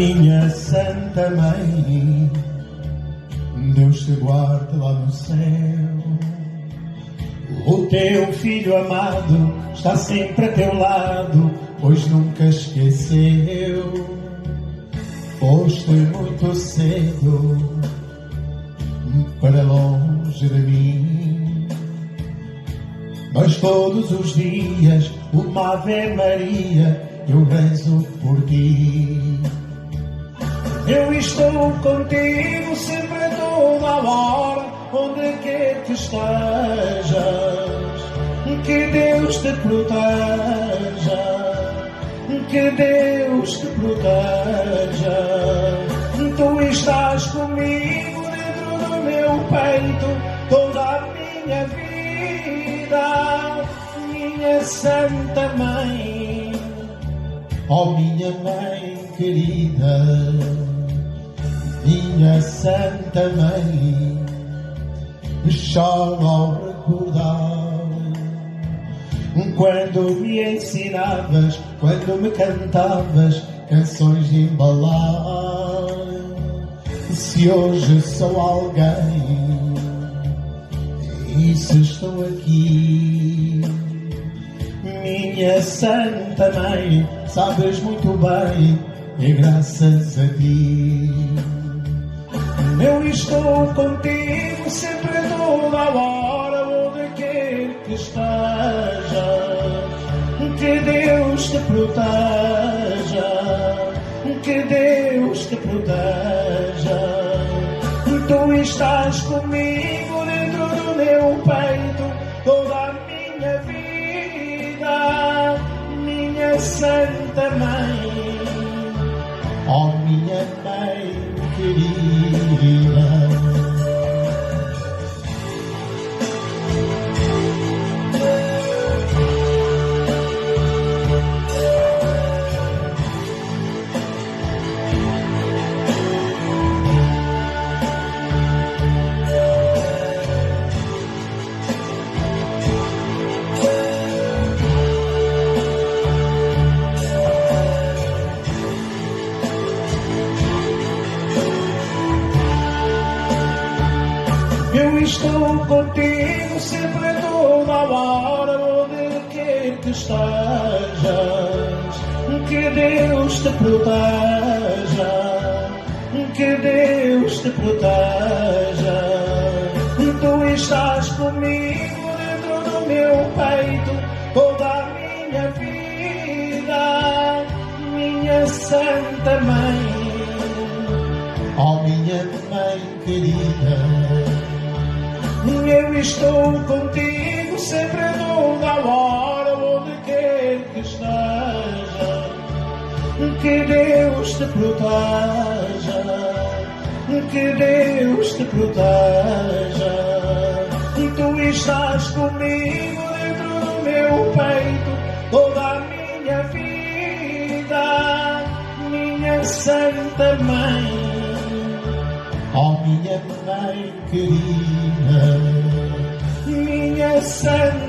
Minha Santa Mãe, Deus te guarde lá no céu. O teu Filho amado está sempre a teu lado, pois nunca esqueceu. Foste muito cedo para longe de mim, mas todos os dias uma Ave Maria eu rezo por ti. Eu estou contigo sempre a toda a hora, onde quer que estejas. Que Deus te proteja, que Deus te proteja. Tu estás comigo dentro do meu peito toda a minha vida, minha Santa Mãe, ó minha Mãe querida, minha Santa Mãe. Choro ao recordar quando me ensinavas, quando me cantavas canções de embalar. Se hoje sou alguém e se estou aqui, minha Santa Mãe, sabes muito bem, é graças a ti. Eu estou contigo sempre a toda a hora, onde quer que estejas. Que Deus te proteja, que Deus te proteja. Tu estás comigo dentro do meu peito toda a minha vida, minha Santa Mãe, ó minha Mãe querida. Eu estou contigo sempre a toda a hora, onde quer que estejas. Que Deus te proteja, que Deus te proteja. Tu estás comigo dentro do meu peito toda a minha vida, minha Santa Mãe, ó minha Mãe querida. Eu estou contigo sempre a toda a hora, onde quer que estejas. Que Deus te proteja, que Deus te proteja. Tu estás comigo dentro do meu peito toda a minha vida, minha Santa Mãe, ó minha Mãe querida, minha Santa